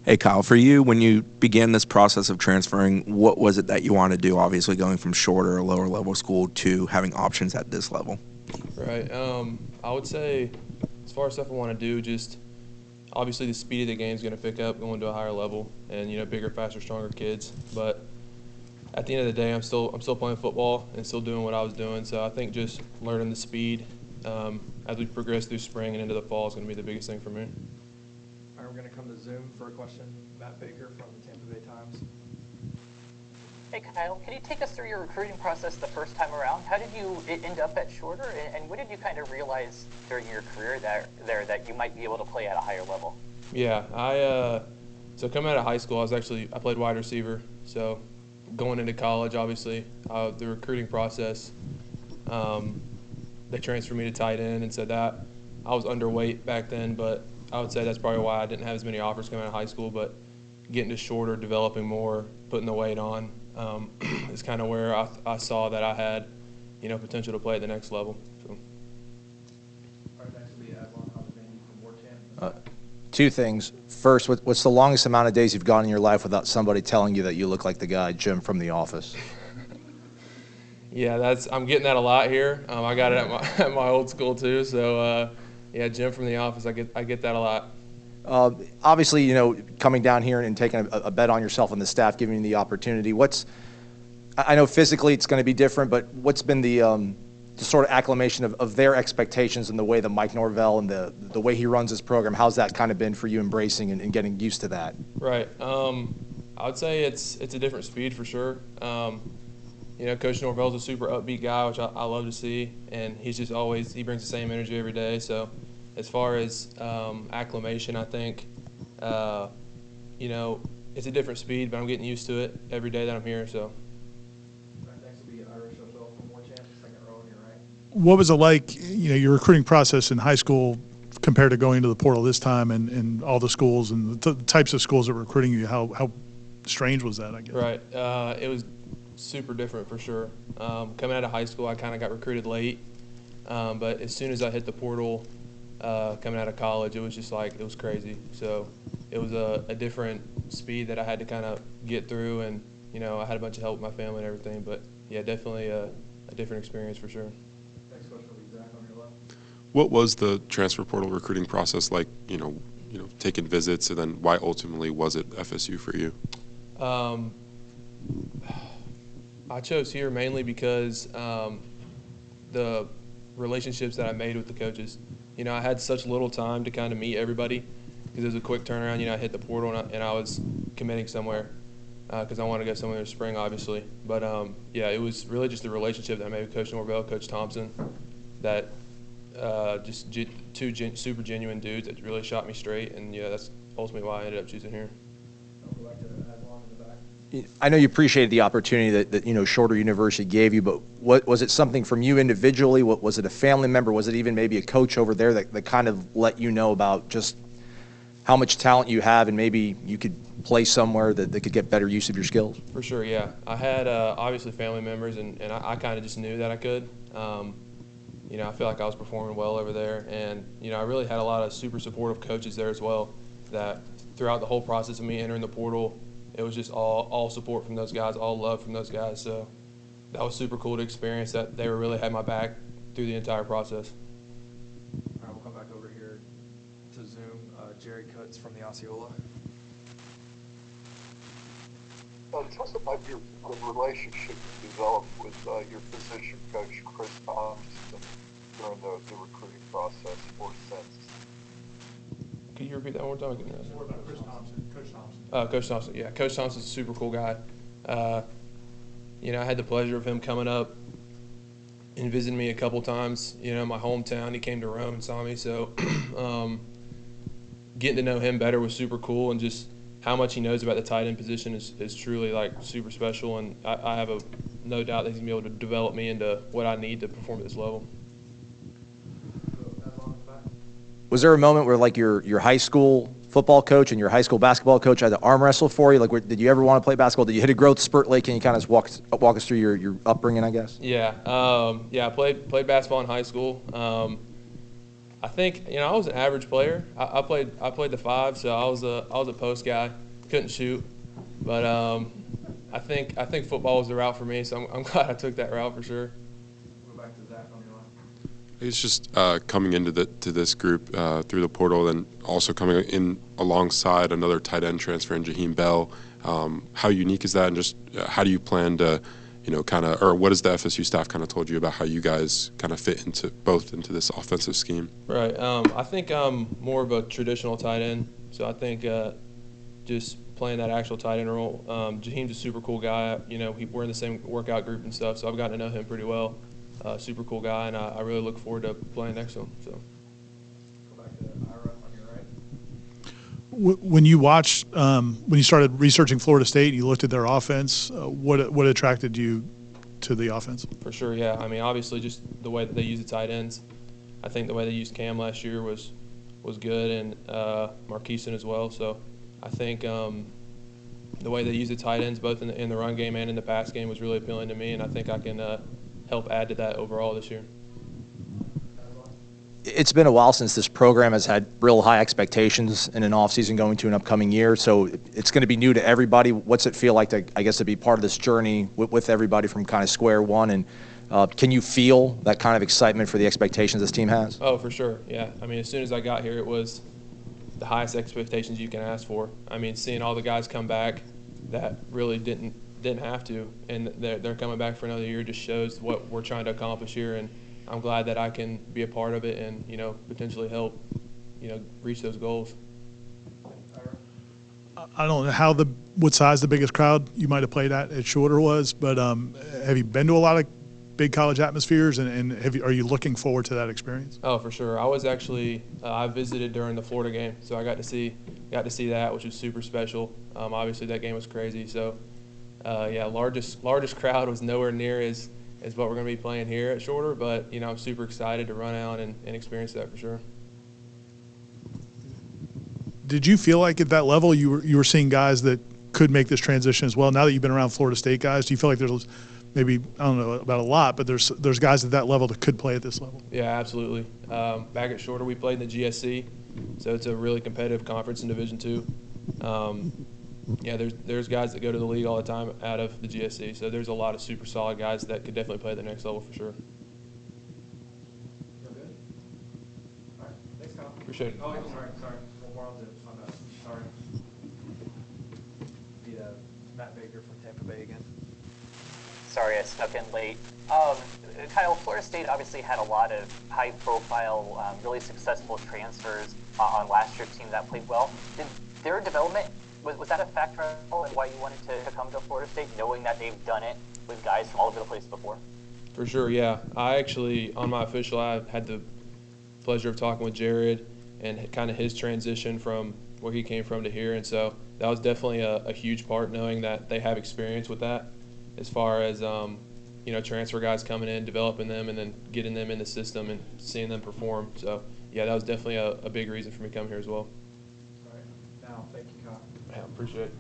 Hey, Kyle, for you, when you began this process of transferring, what was it that you wanted to do? Obviously, going from shorter or lower level school to having options at this level. Right. I would say, as far as stuff I want to do, just obviously the speed of the game is going to pick up going to a higher level, and bigger, faster, stronger kids. But at the end of the day, I'm still playing football and still doing what I was doing. So I think just learning the speed as we progress through spring and into the fall is going to be the biggest thing for me. All right, we're going to come to Zoom for a question. Matt Baker from the Tampa Bay Times. Hey Kyle, can you take us through your recruiting process the first time around? How did you end up at shorter, and what did you kind of realize during your career that you might be able to play at a higher level? Yeah, so coming out of high school, I played wide receiver. So going into college, obviously, the recruiting process, they transferred me to tight end and said that I was underweight back then, but I would say that's probably why I didn't have as many offers coming out of high school. But getting to shorter, developing more, putting the weight on is kind of where I saw that I had, potential to play at the next level. So. All right, next will be Adlon Hobby from Warchant. Two things. First, what's the longest amount of days you've gone in your life without somebody telling you that you look like the guy Jim from The Office? Yeah, I'm getting that a lot here. I got it at my old school too. So yeah, Jim from The Office, I get that a lot. Obviously, coming down here and taking a bet on yourself and the staff, giving you the opportunity. I know physically it's going to be different, but what's been the sort of acclimation of their expectations and the way that Mike Norvell and the way he runs his program? How's that kind of been for you embracing and getting used to that? Right. I would say it's a different speed for sure. Coach Norvell's a super upbeat guy, which I love to see, and he brings the same energy every day. So as far as acclimation, I think, it's a different speed, but I'm getting used to it every day that I'm here. So. Next will be Irish O'Shell from Warchant, second row on your right. What was it like, your recruiting process in high school compared to going to the portal this time and all the schools and the types of schools that were recruiting you? How strange was that, I guess? Right. It was super different for sure. Coming out of high school, I kind of got recruited late, but as soon as I hit the portal, coming out of college, it was just like, it was crazy. So it was a different speed that I had to kind of get through, and I had a bunch of help with my family and everything, but yeah, definitely a different experience for sure. Next question will be Zach on your left. What was the transfer portal recruiting process like, taking visits, and then why ultimately was it FSU for you? I chose here mainly because the relationships that I made with the coaches. I had such little time to kind of meet everybody because it was a quick turnaround. I hit the portal and I was committing somewhere because I wanted to go somewhere in the spring, obviously. But, yeah, it was really just the relationship that I made with Coach Norvell, Coach Thompson, that two super genuine dudes that really shot me straight. And, yeah, that's ultimately why I ended up choosing here. I'll go back to Adlon in the back. I know you appreciated the opportunity that Shorter University gave you, but was it something from you individually? Was it a family member? Was it even maybe a coach over there that kind of let you know about just how much talent you have and maybe you could play somewhere that could get better use of your skills? For sure, yeah. I had obviously family members, and I kind of just knew that I could. I feel like I was performing well over there, and I really had a lot of super supportive coaches there as well. That throughout the whole process of me entering the portal, it was just all support from those guys, all love from those guys. So that was super cool to experience that they really had my back through the entire process. All right, we'll come back over here to Zoom. Jerry Cutts from the Osceola. Tell us about your relationship you developed with your position coach, Chris Thompson, during the recruiting process or since. Can you repeat that one more time? What about Chris Thompson, Coach Thompson? Coach Thompson, yeah. Coach Thompson's a super cool guy. I had the pleasure of him coming up and visiting me a couple times. My hometown, he came to Rome and saw me. So getting to know him better was super cool, and just how much he knows about the tight end position is truly super special. And I have no doubt that he's going to be able to develop me into what I need to perform at this level. Was there a moment where your high school football coach and your high school basketball coach had to arm wrestle for you? Did you ever want to play basketball? Did you hit a growth spurt late? Can you kind of walk us through your upbringing, I guess? Yeah. I played basketball in high school. I think I was an average player. I played the 5, so I was a post guy. Couldn't shoot, but I think football was the route for me. So I'm glad I took that route for sure. Go back to Zach on your line. It's just coming into this group through the portal, and also coming in alongside another tight end transfer in Jaheim Bell. How unique is that, and just how do you plan to, or what has the FSU staff kind of told you about how you guys kind of fit into this offensive scheme? Right. I think I'm more of a traditional tight end, so I think just playing that actual tight end role. Jaheim's a super cool guy. We're in the same workout group and stuff, so I've gotten to know him pretty well. Super cool guy, and I really look forward to playing next to him. So. Go back to Ira on your right. When you watched, when you started researching Florida State, and you looked at their offense. What attracted you to the offense? For sure, yeah. I mean, obviously, just the way that they use the tight ends. I think the way they used Cam last year was good, and Marqueson as well. So I think the way they use the tight ends, both in the run game and in the pass game, was really appealing to me, and I think I can help add to that overall this year. It's been a while since this program has had real high expectations in an offseason going to an upcoming year, so it's going to be new to everybody. What's it feel like to be part of this journey with everybody from kind of square one, and can you feel that kind of excitement for the expectations this team has? Oh, for sure, yeah. I mean, as soon as I got here, it was the highest expectations you can ask for. I mean, seeing all the guys come back that really didn't have to, and they're coming back for another year just shows what we're trying to accomplish here, and I'm glad that I can be a part of it and potentially help reach those goals. I don't know what size the biggest crowd you might have played at Shorter was, but have you been to a lot of big college atmospheres, and are you looking forward to that experience? Oh, for sure. I was actually I visited during the Florida game, so I got to see that, which was super special. Obviously, that game was crazy. So, yeah, largest crowd was nowhere near as what we're going to be playing here at Shorter, but I'm super excited to run out and experience that for sure. Did you feel like at that level you were seeing guys that could make this transition as well? Now that you've been around Florida State guys, do you feel like there's maybe, I don't know about a lot, but there's guys at that level that could play at this level? Yeah, absolutely. Back at Shorter, we played in the GSC, so it's a really competitive conference in Division II. Yeah, there's guys that go to the league all the time out of the GSC, so there's a lot of super solid guys that could definitely play at the next level for sure. You're good? All right. Thanks, Kyle. Appreciate it. Oh, sorry. One more on Zoom. My bad. Sorry. Need Matt Baker from Tampa Bay again. Sorry, I snuck in late. Kyle, Florida State obviously had a lot of high-profile, really successful transfers on last year's team that played well. Did their development, was that a factor at all in why you wanted to come to Florida State, knowing that they've done it with guys from all over the place before? For sure, yeah. I actually, on my official, I had the pleasure of talking with Jared and kind of his transition from where he came from to here, and so that was definitely a huge part, knowing that they have experience with that as far as transfer guys coming in, developing them, and then getting them in the system and seeing them perform. So, yeah, that was definitely a big reason for me coming here as well. All right. Now, thank you, Kyle. Yeah, appreciate it.